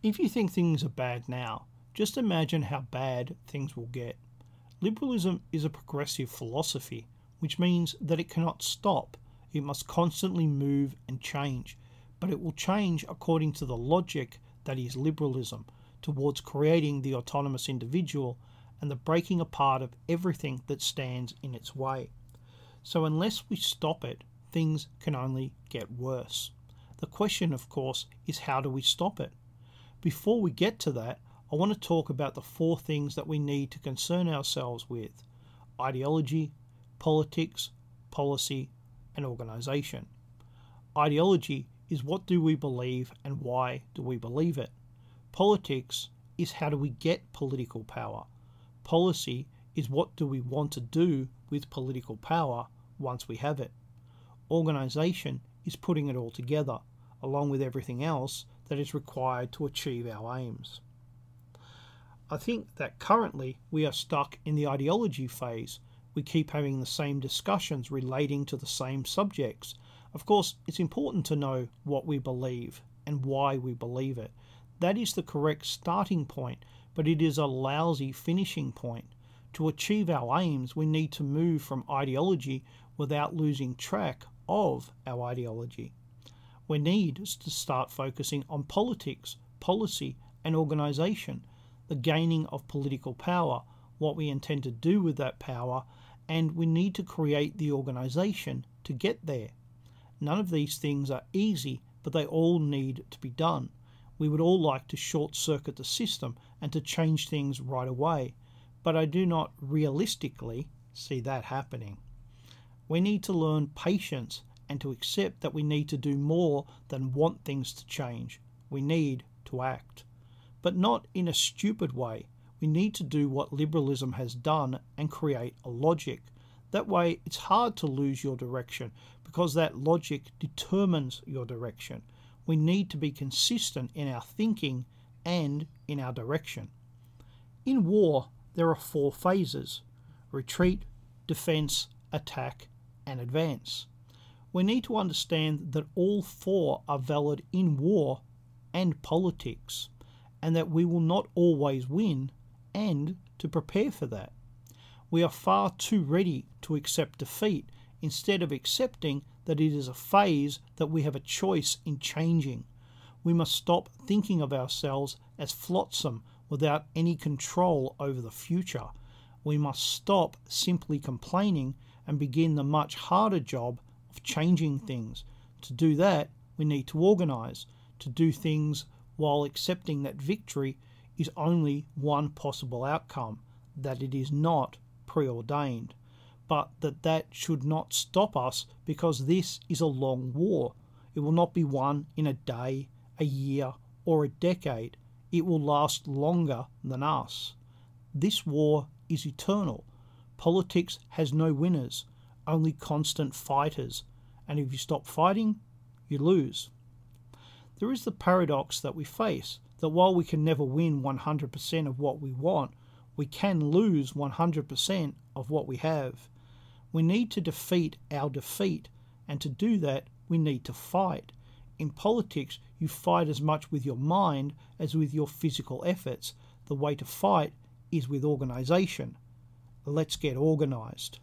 If you think things are bad now, just imagine how bad things will get. Liberalism is a progressive philosophy, which means that it cannot stop. It must constantly move and change, but it will change according to the logic that is liberalism, towards creating the autonomous individual and the breaking apart of everything that stands in its way. So unless we stop it, things can only get worse. The question, of course, is how do we stop it? Before we get to that, I want to talk about the 4 things that we need to concern ourselves with: ideology, politics, policy, and organisation. Ideology is what do we believe and why do we believe it. Politics is how do we get political power. Policy is what do we want to do with political power once we have it. Organisation is putting it all together, along with everything else that is required to achieve our aims. I think that currently we are stuck in the ideology phase. We keep having the same discussions relating to the same subjects. Of course, it's important to know what we believe and why we believe it. That is the correct starting point, but it is a lousy finishing point. To achieve our aims, we need to move from ideology without losing track of our ideology. We need to start focusing on politics, policy, and organisation, the gaining of political power, what we intend to do with that power, and we need to create the organisation to get there. None of these things are easy, but they all need to be done. We would all like to short-circuit the system and to change things right away, but I do not realistically see that happening. We need to learn patience and to accept that we need to do more than want things to change. We need to act, but not in a stupid way. We need to do what liberalism has done and create a logic. That way it's hard to lose your direction because that logic determines your direction. We need to be consistent in our thinking and in our direction. In war, there are 4 phases: retreat, defense, attack, and advance. We need to understand that all 4 are valid in war and politics, and that we will not always win, and to prepare for that. We are far too ready to accept defeat instead of accepting that it is a phase that we have a choice in changing. We must stop thinking of ourselves as flotsam without any control over the future. We must stop simply complaining and begin the much harder job of changing things. To do that, we need to organise, to do things while accepting that victory is only one possible outcome, that it is not preordained, but that should not stop us because this is a long war. It will not be won in a day, a year, or a decade. It will last longer than us. This war is eternal. Politics has no winners, only constant fighters, and if you stop fighting, you lose. There is the paradox that we face, that while we can never win 100% of what we want, we can lose 100% of what we have. We need to defeat our defeat, and to do that, we need to fight. In politics, you fight as much with your mind as with your physical efforts. The way to fight is with organisation. Let's get organised.